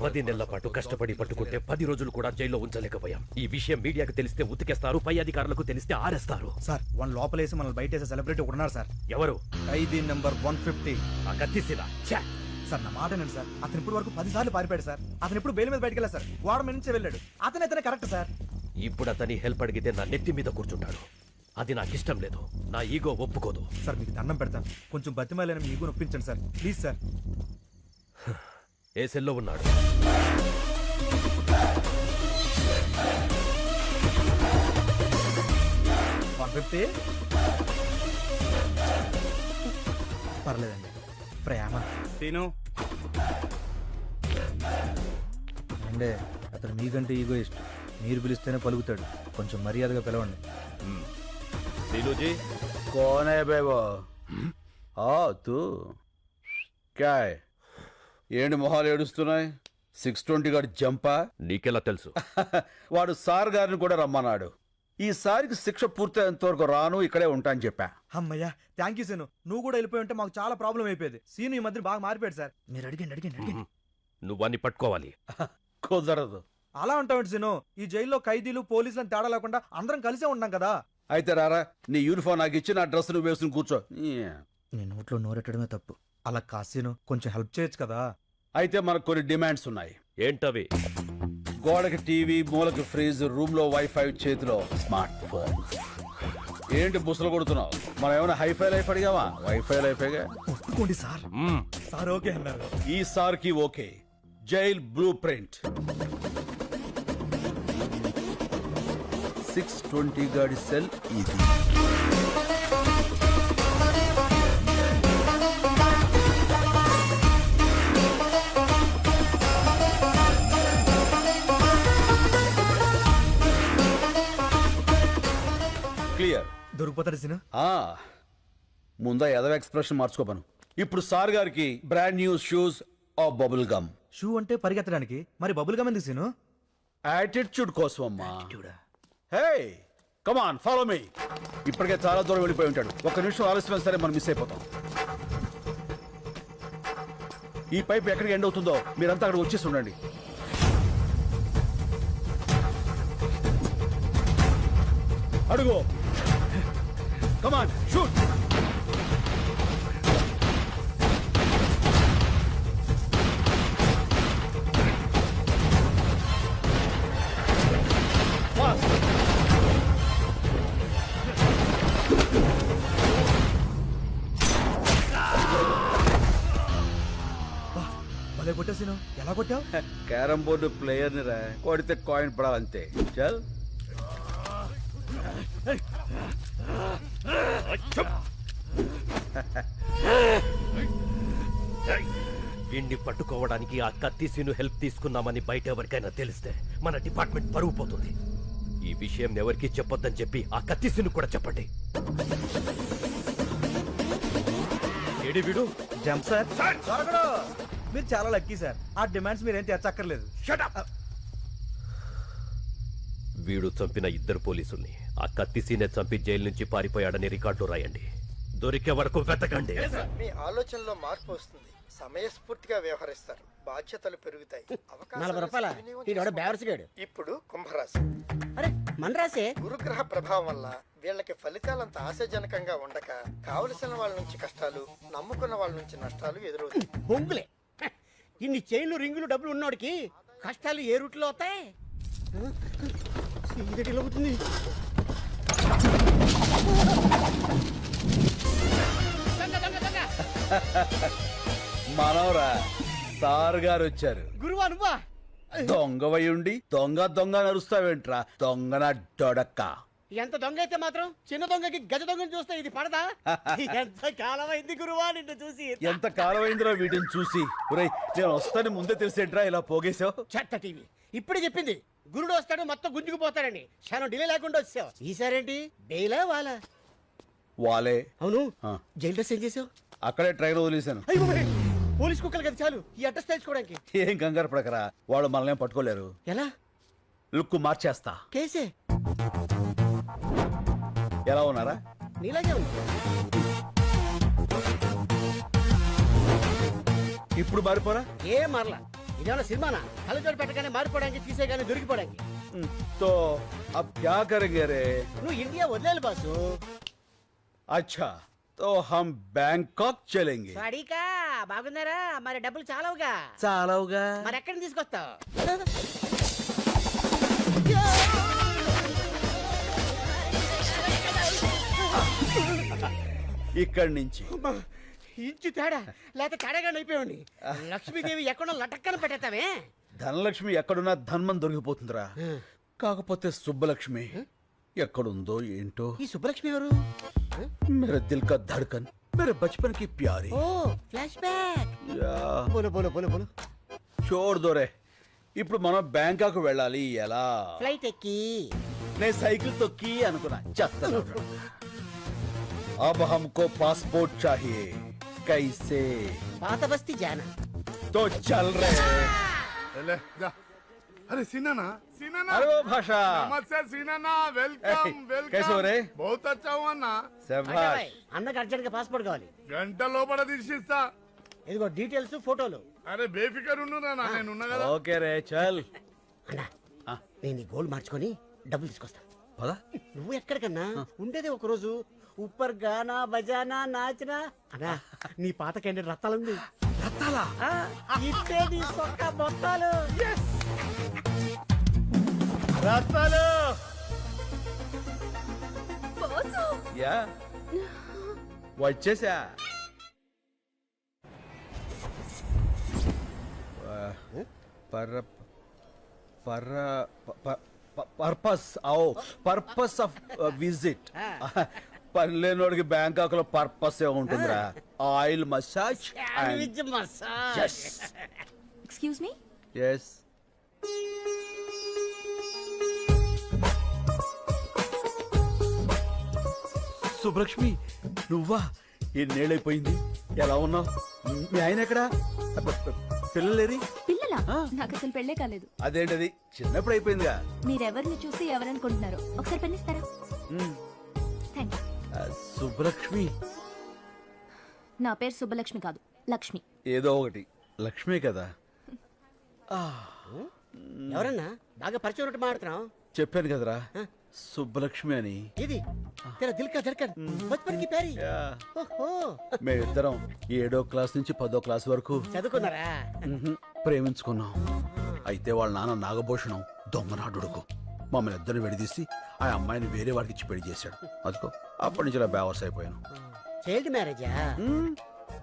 10 నెలల పాటు కష్టపడి పట్టుకుంటే 10 రోజులు కూడా జైల్లో ఉంచలేకపోయాం. ఈ విషయం మీడియాకు తెలిస్తే ఉతికేస్తారు, పై అధికారులకు తెలిస్తే ఆరేస్తారు. సార్ వన్ లోపలేసి మనల్ని బయటేసే సెలబ్రిటీ ఉన్నారు సార్. ఎవరు? ఖైదీ నెంబర్ 150. ఆ కత్తిసిలా. సార్ నా మాట నేను సార్, అతను ఇప్పుడు వరకు 10 సార్లు పారిపోయాడు సార్. అతను ఇప్పుడు బెయిల్ మీద బయటకు వెళ్ళారు సార్, గోడ మీద నుంచే వెళ్ళాడు. అతనే కరెక్ట్ సార్. ఇప్పుడు అతని హెల్ప్ అడిగితే నా నెత్తి మీద కూర్చుంటాడు. అది నాకు ఇష్టం లేదు, నా ఈగో ఒప్పుకోదు. సార్ మీకు దండం పెడతాను, కొంచెం బతిమాలని మీ ఈగో నొప్పించండి సార్, ప్లీజ్ సార్. ఏ సెల్లో ఉన్నాడు? పర్లేదండి. ప్రేమ సీను అంటే అతను మీకంటే ఈగో ఇష్టం. మీరు పిలిస్తేనే పలుకుతాడు, కొంచెం మర్యాదగా పిలవండి. सीनूजी कौन है बे वो? तू क्या है? ఏంటి మొహాలు ఏడుస్తున్నాయి? 620 గారి జంపా? నీకెలా తెలుసు? వాడు సార్ గారిని కూడా రమ్మన్నాడు. ఈసారికి శిక్ష పూర్తయ్యేంత వరకు రాను, ఇక్కడే ఉంటా అని చెప్పా. అమ్మయ్యా థ్యాంక్ యూ సీను. నువ్వు కూడా వెళ్ళిపోయి ఉంటే మాకు చాలా ప్రాబ్లం అయిపోయేది. సీను ఈ మధ్య బాగా మారిపోయాడు సార్. మీరు అడిగండి. నువ్వన్నీ పట్టుకోవాలి. కుదరదు. అలా ఉంటావు సీను. ఈ జైల్లో ఖైదీలు పోలీసులను తేడా లేకుండా అందరం కలిసే ఉన్నాం కదా. అయితే రారా, నీ యూనిఫామ్ నాకు ఇచ్చి నా డ్రెస్ నువ్వు వేసుకుని కూర్చో. నీ నోట్లో నోరెట్టడమే తప్పు. అలా కాసీను కొంచెం హెల్ప్ చేయొచ్చు కదా. అయితే మనకు కొన్ని డిమాండ్స్ ఉన్నాయి. ఏంటవి? గోడకి టీవీ, మూలకి ఫ్రిజ్, రూమ్ లో వైఫై, చేతిలో స్మార్ట్ ఫోన్. ఏంటి బుసలు కొడుతున్నావు? మనం ఏమైనా హైఫై లైఫ్ అడిగావా? వైఫై లైఫేగా. ఒప్పుకోండి సార్. సార్ ఓకే అన్నారు. ఈ సార్ కి ఓకే. Jail blue print. 620 గాడి సెల్ ఇది. క్లియర్. దొరికిపోతాడు సీను. ముందా ఎదవ ఎక్స్ప్రెషన్ మార్చుకోపను. ఇప్పుడు సార్ గారికి brand new shoes of bubble gum. Shoe అంటే పరిగెత్తడానికి, మరి బబుల్ గమ్ ఎందుకు సీను? యాటిట్యూడ్ కోసం అమ్మా. Hey come on follow me. ఇప్పటికే చాలా దూరం వెళ్ళిపోయి ఉంటాడు. ఒక్క నిమిషం ఆలస్యమైన సరే మనం మిస్ అయిపోతాం. ఈ పైప్ ఎక్కడికి ఎండ్ అవుతుందో మీరంతా అక్కడ వచ్చేసి ఉండండి. అడుగు. Come on shoot. భలే కొట్టావు సీను. ఎలా కొట్టావు? క్యారం బోర్డు ప్లేయర్ ని రా, కొడితే కాయిన్ పడాలంతే. చల్. వీణ్ణి పట్టుకోవడానికి ఆ కత్తిసీను హెల్ప్ తీసుకున్నామని బయట ఎవరికైనా తెలిస్తే మన డిపార్ట్మెంట్ పరువు పోతుంది. ఈ విషయం ఎవరికి చెప్పొద్దని చెప్పి ఆ కత్తిసీను కూడా చెప్పండి. ఏడి వీడు? Jump sir. మీరు చాలా లక్కీ సార్. ఆ డిమాండ్స్ మీరేం తీర్చక్కర్లేదు. వీడు చంపిన 2 పోలీసుల్ని ఆ కత్తిసీనే చంపి జైలు నుంచి పారిపోయాడని రికార్డు రాయండి. దొరికే వరకు వెతకండి. మీ ఆలోచనలో మార్పు వస్తుంది. సమయస్ఫూర్తిగా వ్యవహరిస్తారు. బాధ్యతలు పెరుగుతాయి. 40 రూపాయల ఇప్పుడు కుంభరాశి. అరే మన రాసే గురుగ్రహ ప్రభావం వల్ల వీళ్ళకి ఫలితాలంత ఆశాజనకంగా ఉండక కావలసిన వాళ్ళ నుంచి కష్టాలు, నమ్ముకున్న వాళ్ళ నుంచి నష్టాలు ఎదురవుతాయి. బొంగులే. ఇన్ని చైన్లు, రింగులు, డబ్బులు ఉన్నోడికి కష్టాలు ఏ రూట్లో అవుతాయి? ఇలా అవుతుంది. మనవరా, సార్ గారు వచ్చారు. గురువా నువ్వా? దొంగవై ఉండి దొంగ దొంగ నరుస్తావేంట్రా? దొంగన డొడక్క. ఎంత దొంగ అయితే మాత్రం చిన్న దొంగకి గజ దొంగని చూస్తే ఇది పడదా? ఎంత కాలమైంది గురువా నిన్ను చూసి. ఎంత కాలమైందిరా వీటిని చూసి. ఒరేయ్, నేను వస్తాను ముందే తెలిసేట్రా ఇలా పోగేశావు. చెత్త టీవీ ఇప్పుడే చెప్పింది. గురుడు వస్తాడు మొత్తం గుంజుకుపోతాడని. క్షణం డిలే లేకుండా వచ్చావు. ఈసారేంటి బెయిలా వాలా? వాలే అవును ఆ. జైలు డ్రెస్ ఏం చేసావు? అక్కడే ట్రైన్ వదిలేశాను. అయ్యో బాబోయ్, పోలీస్ కుక్కలు కదా చాలు ఈ అడ్రస్ తెలుసుకోవడానికి. ఏం కంగారు పడకరా, వాళ్ళు మనల్ని పట్టుకోలేరు. ఎలా? లుక్ మార్చేస్తా. కేసే ఎలా ఉన్నారా? నీలాగే ఉంది. ఇప్పుడు మారిపోరా? ఏ మరలా ఇదేమన్నా సినిమానా? కళ్ళజోడు పెట్టగానే మారిపోవడానికి, తీసేగానే దొరికిపోవడానికి. तो अब क्या करेंगे रे? నువ్వు ఇండియా వదిలేయాలి బాసు. अच्छा तो हम बैंकॉक चलेंगे. సాడీకా బాగున్నారా? మరి డబ్బులు చాలవుగా. చాలవుగా. మరి ఎక్కడ తీసుకొస్తావు? ఇక్కడి నుంచి ఇంచు తేడా లేక తేడాగా అయిపోయాడు. లక్ష్మీదేవి ఎక్కడో లటక్కన పెట్టేస్తావే. ధనలక్ష్మి ఎక్కడున్నా ధన్మం దొరికిపోతుందిరా. కాకపోతే సుబ్బలక్ష్మి ఎక్కడుందో ఏంటో. ఈ సుబ్బలక్ష్మి ఎవరు? मेरे दिल का धड़कन, मेरे बचपन की प्यारी. ఓ ఫ్లాష్ బ్యాక్. యా, బోలో బోలో బోలో బోలో. చూడు దొరే, ఇప్పుడు మనం బ్యాంకాక్ వెళ్ళాలి. ఎలా? ఫ్లైట్ ఎక్కి. నేను సైకిల్ తొక్కి అనుకున్నా. చేస్తాను. अब हमको पासपोर्ट चाहिए. कैसे? పాత బస్తీ జానా. तो चल रहे. ले, जा। अरे सीनाना सीनाना अरे वो भाषा. नमस्ते सीनाना वेलकम ए, वेलकम कैसे हो रे? बहुत अच्छा हुआ ना శభాష్. అన్నకు అర్జెంట్ గా పాస్పోర్ట్ కావాలి. గంట లోపల తీసిస్తా ఇదిగో డీటెయిల్స్, ఫోటోలు. అరే బేఫికర్ ఉండురా నా నేను ఉన్నా కదా ఓకే రే, చల్. అన్నా ఆ. నేను ఈ గోల్డ్ మార్చుకొని డబ్బులు తీసుకొస్తా. పద. నువ్వు ఎక్కడికన్నా ఉండేది ఒక రోజు. ఉప్పర్ గానా బజానా నాచనా. అన్నా నీ పాత క్యాండిడేట్ రత్తాలుంది. రత్తాలా? ఇట్టే నీ సొక్క మొత్తాలు. రత్తాలు. యా, వచ్చేసా. పర్ పర్ పర్పస్ आओ పర్పస్ ఆఫ్ విజిట్. పనిలేనోడికి బ్యాంకాక్ లో పర్పస్ ఏ ఉంటుందిరా. Oil massage sandwich massage. Excuse me. Yes. Subbalakshmi, నువ్వా? ఎన్నేళ్ళైపోయింది. ఎలా ఉన్నావు? మీ ఆయన ఎక్కడా? పిల్లలేరి? పిల్లలా? ఆ. నాకు అసలు పెళ్ళే కాలేదు. అదేంటది, చిన్నప్పుడు అయిపోయిందిగా. మీరెవరిని చూసి ఎవరనుకుంటున్నారు? ఒకసారి పెన్నిస్తారా? Thank you. సుబ్బలక్ష్మి నా పేరు సుబ్బలక్ష్మి కాదు, లక్ష్మి. ఏదో ఒకటి, లక్ష్మే కదా. ఎవరన్నా బాగా పరిచయం ఉన్నట్టు మాట్లాడుతున్నావు? చెప్పాను కదరా, సుబ్బలక్ష్మి అని. ఇది తెరా దిల్ కా ధడ్కన్ బచ్పన్ కి ప్యారీ. ఓహో, మేమిద్దరం 7వ క్లాస్ నుంచి 10వ క్లాస్ వరకు చదువుకున్నారా? ప్రేమించుకున్నాం. అయితే వాళ్ళ నాన్న నాగభూషణం దొంగనాడుడుకు మమ్మల్ని ఇద్దరు విడదీసి ఆ అమ్మాయిని వేరే వాడికి ఇచ్చి పెళ్లి చేశాడు. అదిగో అప్పటి నుంచి ఇలా బేవర్స్ అయిపోయాను. చైల్డ్ మ్యారేజా?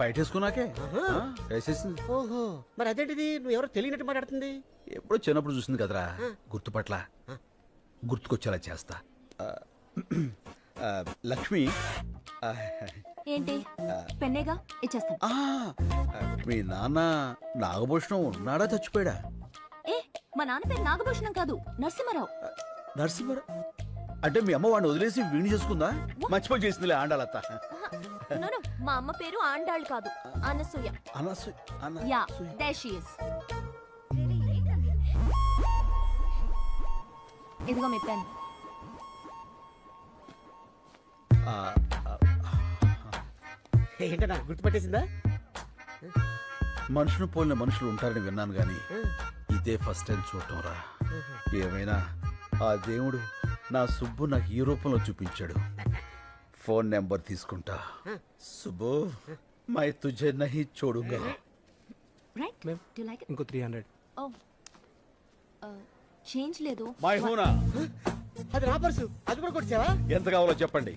బయటేసుకున్నాకే వేసేసింది. ఓహో, మరి అదేంటిది నువ్వు ఎవరో తెలియనట్టు మాట్లాడుతుంది? ఎప్పుడో చిన్నప్పుడు చూసింది కదరా, గుర్తుపట్ల. గుర్తుకొచ్చేలా చేస్తా. లక్ష్మి, ఏంటి? పెన్నేగా ఇచ్చేస్తాను. మీ నాన్న నాగభూషణం ఉన్నాడా చచ్చిపోయాడా? ఏ, మా నాన్న పేరు నాగభూషణం కాదు, నరసింహారావు. నరసింహరావు అంటే మీ అమ్మ వాడిని వదిలేసి వీణి చేసుకుందా? మర్చిపోయి చేసిందిలే ఆండాలత్త. No, no, మా అమ్మ పేరు ఆండాళ్ళు కాదు, Anasuya. Yeah, there she is. ఇదిగో మీ పెన్. ఏంటన్నా గుర్తుపట్టేసిందా? మనుషులు పోలిన మనుషులు ఉంటారని విన్నాను గాని ఇదే ఫస్ట్ టైం చూడటం రా. ఏమైనా ఆ దేవుడు నా సుబ్బు నాకు ఈ రూపంలో చూపించాడు. ఫోన్ నెంబర్ తీసుకుంటా. సుబ్బు, మై తుజే నహీ చూడుగా. Right, do you like it? ఇంకో 300. Oh, చేంజ్ లేదు. మై హూనా. అది నా పర్సు, అది కూడా కొట్టావా? ఎంత కావాలో చెప్పండి.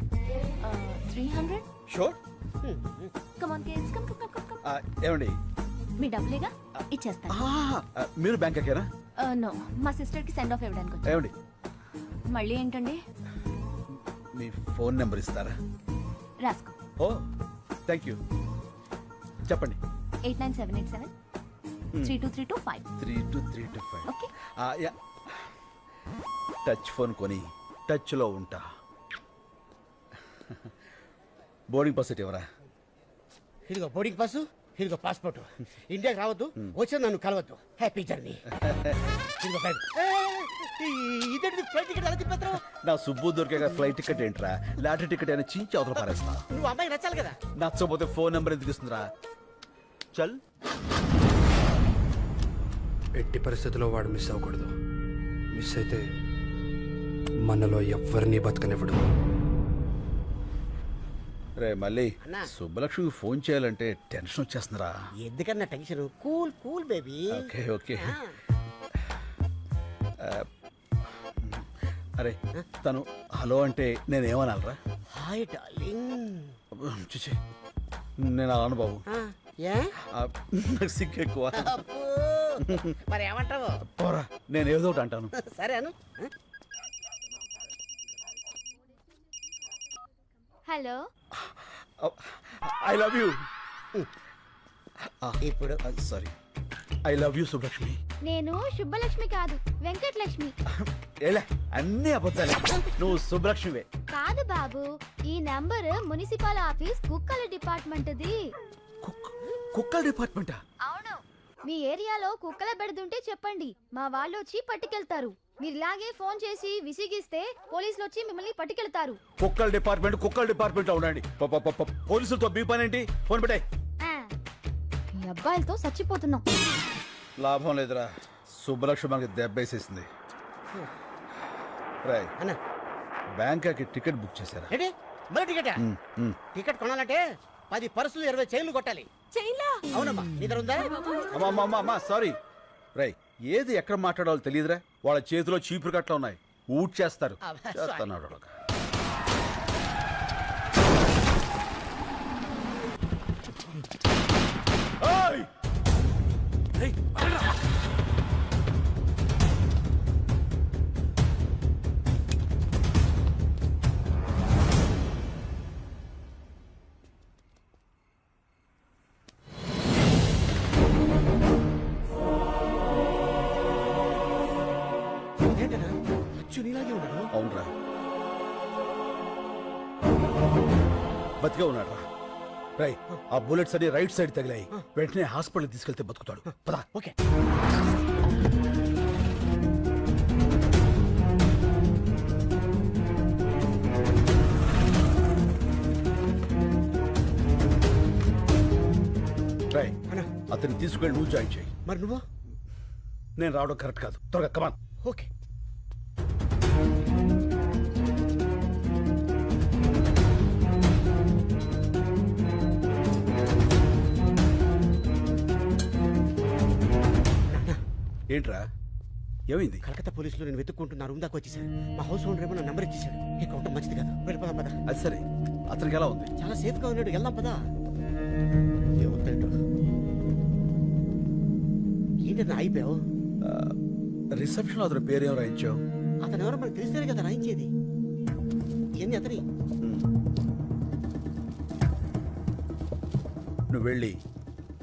300. Sure. Come on kids, come, come, come, come. ఏమండి, మీ డబ్బులేగా ఇచ్చేస్తాను. మీరు బ్యాంకాకేనా? నో, మా సిస్టర్ కి సెండ్ ఆఫ్ ఇవ్వడానికి వచ్చాను. ఏమండి, మళ్ళీ ఏంటండి? మీ ఫోన్ నెంబర్ ఇస్తారా? రాసుకో. ఓ, థ్యాంక్ యూ. చెప్పండి. 89787 32325. 32325. ఓకే. టచ్ ఫోన్ కొని టచ్ లో ఉంటా. బోర్డింగ్ పాస్ సెట్ ఎవరా? ఇదిగో బోర్డింగ్ పాసు, ఇదిగో పాస్పోర్ట్. ఇండియాకి రావద్దు, వచ్చి నన్ను కలవద్దు. Happy journey. ఇదిగో బ్యాగ్. ఇదేంటి ఫ్లైట్ టికెట్ ఎలా తిప్పేస్తావు? నా సుబ్బు దొరికే ఫ్లైట్ టికెట్ ఏంట్రా? లాటరీ టికెట్ అయినా చించి అవతల పారేస్తా. నువ్వు అమ్మాయికి నచ్చాలి కదా. నచ్చకపోతే ఫోన్ నెంబర్ ఎందుకు ఇస్తుందిరా? చల్. ఎట్టి పరిస్థితుల్లో వాడు మిస్ అవ్వకూడదు. మిస్ అయితే మనలో ఎవ్వరినీ బతకనివ్వడు. రే మళ్ళీ అన్నా. సుబ్బలక్ష్మికి ఫోన్ చేయాలంటే టెన్షన్ వచ్చేస్తుందిరా. ఎందుకన్నా tension? Cool cool baby. Okay okay. అరే తను హలో అంటే నేనేమనాలరా? Hi darling. చూసి నేను అలాను బాబు. ఏ నాకు సిగ్గు ఎక్కువ. అబ్బో. మరి ఏమంటావు? పోరా, నేను ఏదో ఒకటి అంటాను. సరే అను. Hello, I love you. ఇప్పుడు sorry, I love you Subbalakshmi. నేను శుభలక్ష్మి కాదు, వెంకటలక్ష్మి. ఏలే అన్ని అబద్ధాలే. నువ్వు సుబ్బలక్ష్మివే. కాదు బాబు, ఈ నంబర్ మున్సిపల్ ఆఫీస్ కుక్కల డిపార్ట్మెంట్ది. కుక్కల డిపార్ట్మెంటా? అవును, మీ ఏరియాలో కుక్కల బెడదుంటే చెప్పండి, మా వాళ్ళు వచ్చి పట్టుకెళ్తారు. మీరు ఇలాగే ఫోన్ చేసి విసిగిస్తే పోలీసులు వచ్చి మిమ్మల్ని పట్టుకెళ్తారు. కుక్కల డిపార్ట్మెంట్ లో ఉండండి. పోలీసులతో మీ పని ఏంటి? ఫోన్ పెట్టాయి. మీ అబ్బాయిలతో చచ్చిపోతున్నాం. లాభం లేదురా, సుబ్బలక్ష్మి మనకి దెబ్బేసేసింది. రాయ్ అన్న బ్యాంకాకి టికెట్ బుక్ చేశారా? ఏంటి మరి టికెట్? టికెట్ కొనాలంటే 10 పర్సులు 20 చైన్లు కొట్టాలి. చైన్లా? అవునమ్మా, నీ దగ్గర ఉందా? అమ్మా సారీ. రై ఏది ఎక్కడ మాట్లాడాలో తెలియదురా. వాళ్ళ చేతిలో చీపురు కట్ల ఉన్నాయి, ఊట్ చేస్తారు. అబ్బా, చేస్తున్నాడు వాడు. ఏయ్! ఏంటన్నా అచ్చు నీలాగే ఉన్నాడు. అవునరా, బతికే ఉన్నాడు రా. రై ఆ బుల్లెట్స్ అన్ని రైట్ సైడ్ తగిలాయి. వెంటనే హాస్పిటల్ తీసుకెళ్తే బతుకుతాడు. పదా. ఓకే. రై అన్నా అతన్ని తీసుకెళ్ళి నువ్వు జాయిన్ చేయి. మరి నువ్వు? నేను రావడం కరెక్ట్ కాదు. త్వరగా కమాన్. ఓకే. ఏంట్రా ఏమైంది? కలకత్తా పోలీసులు నేను వెతుక్కుంటున్నా రూమ్ దాకా వచ్చేసాడు. మా హౌస్ ఓనర్ ఏమో నా నంబర్ ఇచ్చేసాడు. ఇక ఉండటం మంచిది కాదు. వెళ్ళిపోదాం పదా. అది సరే, అతనికి ఎలా ఉంది? చాలా సేఫ్ గా ఉన్నాడు. వెళ్దాం పదా. ఏమవుతాడు? ఏంటన్నా అయిపోయావు? రిసెప్షన్ అతని పేరేం రాయించావు? అతను ఎవరో మనకు తెలిస్తేనే కదా రాయించేది. ఏంది అతని? నువ్వు వెళ్ళి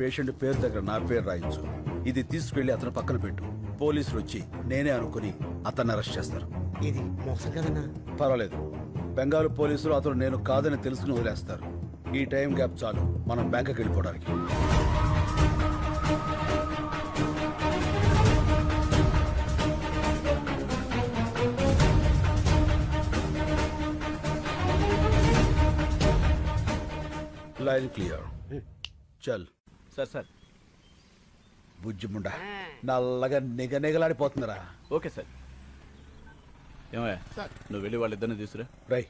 పేషెంట్ పేరు దగ్గర నా పేరు రాయించు. ఇది తీసుకెళ్లి అతను పక్కన పెట్టు. పోలీసులు వచ్చి నేనే అనుకుని అతన్ని అరెస్ట్ చేస్తారు. ఇది మోసం కదన్నా. పర్వాలేదు, బెంగాల్ పోలీసులు అతను నేను కాదని తెలుసుకుని వదిలేస్తారు. ఈ టైం గ్యాప్ చాలు మనం బ్యాంకుకి వెళ్ళిపోవడానికి. Line clear. చల్. సార్ బుజ్జిముండా నల్లగా నిగనిగలాడిపోతుందిరా. Okay sir. ఏమయ్యా నువ్వు వెళ్ళి వాళ్ళిద్దరిని తీసుకురా. రై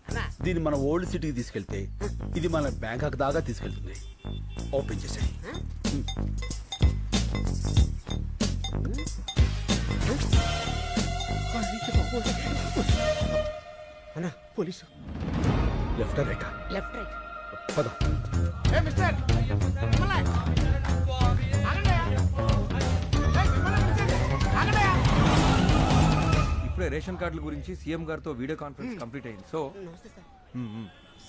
దీన్ని మన ఓల్డ్ సిటీకి తీసుకెళ్తే ఇది మన బ్యాంకాక్ దాకా తీసుకెళ్తుంది. ఓపెన్ చేసాయి. అన్నా police. Left right? Left right. పద. ఇప్పుడే రేషన్ కార్డుల గురించి సీఎం గారితో వీడియో కాన్ఫరెన్స్ కంప్లీట్ అయింది. సో నమస్తే సార్.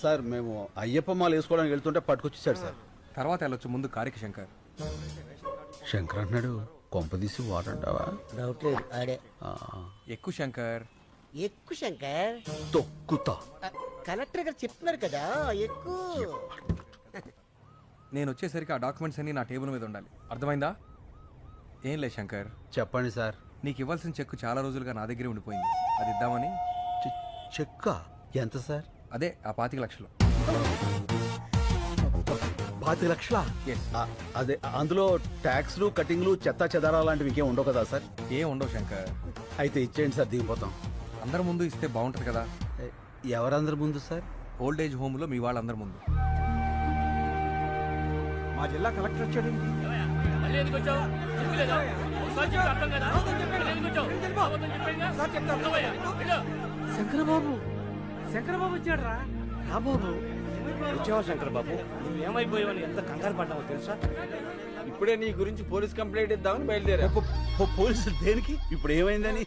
సార్ మేము అయ్యప్ప మాల వేసుకోవడానికి వెళ్తుంటే పట్టుకొచ్చేసాడు సార్. తర్వాత వెళ్ళొచ్చు, ముందు కారికి శంకర్. శంకర్ అన్నాడు, కొంపదీసి వాడంటావా? డౌట్ లేదు, ఆడే. ఎక్కువ శంకర్. ఎక్కువ శంకర్. తొక్కుతా. కలెక్టర్ గారు చెప్తున్నారు కదా ఎక్కువ. నేను వచ్చేసరికి ఆ డాక్యుమెంట్స్ అన్నీ నా టేబుల్ మీద ఉండాలి, అర్థమైందా? ఏం లేదు శంకర్, చెప్పండి సార్. నీకు ఇవ్వాల్సిన చెక్కు చాలా రోజులుగా నా దగ్గరే ఉండిపోయింది, అది ఇద్దామని. చెక్కా? ఎంత సార్? అదే ఆ 25 లక్షలు. 25 లక్షలా? Yes. అదే అందులో ట్యాక్స్లు కటింగ్లు చెత్త చెదారా లాంటివి ఇంకేం ఉండవు కదా సార్? ఏం ఉండవు శంకర్, అయితే ఇచ్చేయండి సార్, దిగిపోతాం. అందరి ముందు ఇస్తే బాగుంటుంది కదా. ఎవరందరి ముందు సార్? ఓల్డ్ ఏజ్ హోమ్లో మీ వాళ్ళందరి ముందు. మా జిల్లా కలెక్టర్ వచ్చాడండి. శంకరబాబు, శంకరబాబు వచ్చాడు రా. బాబు వచ్చావా శంకర్ బాబు? నువ్వు ఏమైపోయావని ఎంత కంగారు పడ్డావో తెలుసా? ఇప్పుడే నీ గురించి పోలీస్ కంప్లైంట్ ఇద్దామని బయలుదేరా. పోలీసులు దేనికి? ఇప్పుడు ఏమైందని?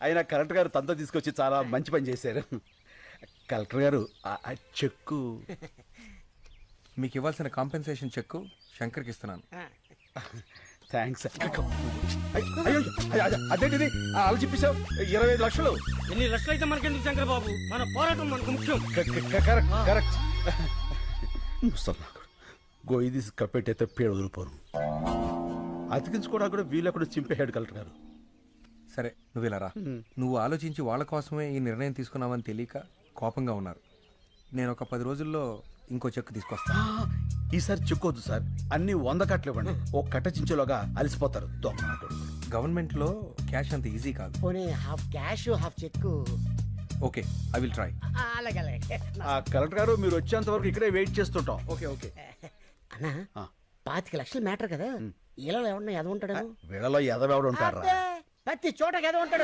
అయినా కలెక్టర్ గారు తనతో తీసుకొచ్చి చాలా మంచి పని చేశారు. కలెక్టర్ గారు ఆ చెక్కు మీకు ఇవ్వాల్సిన కాంపెన్సేషన్ చెక్కు శంకర్కి ఇస్తున్నాను. థ్యాంక్స్. అయ్యో అదేంటిది అలా చెప్పేశావు? 25 లక్షలు. ఎన్ని లక్షలు అయితే మనకెందుకు శంకర్ బాబు, మన పోరాటం మనకు ముఖ్యం. Correct correct. ముసల్లాకుడు గొయ్యి తీసి కప్పెట్టయితే పేడ వదిలిపోరు. అతికించుకోవడానికి కూడా వీళ్ళక్కడ చింపేశాడు కలెక్టర్ గారు. సరే నువ్వు ఇలా రా. నువ్వు ఆలోచించి వాళ్ళ కోసమే ఈ నిర్ణయం తీసుకున్నావని తెలియక కోపంగా ఉన్నారు. నేను ఒక 10 రోజుల్లో ఇంకో చెక్కు తీసుకొస్తా. ఈసారి చెక్కొద్దు సార్, అన్ని 100 కట్టలు ఇవ్వండి. ఓ కట్ట చించేలోగా అలసిపోతారు దొంగ. గవర్నమెంట్లో క్యాష్ అంత ఈజీ కాదు. పోనీ half cash half cheque. Okay, I will try. అలాగే అలాగే. కలెక్టర్ గారు మీరు వచ్చేంత వరకు ఇక్కడే వెయిట్ చేస్తుంటాం. Okay okay. అన్నా 25 లక్షలు మ్యాటర్ కదా, ఇలా ఎవరన్నా ఎద ఉంటాడు? వీళ్ళలో ఎదవెవడు ఉంటారా? ప్రతి చోట ఎద ఉంటాడు.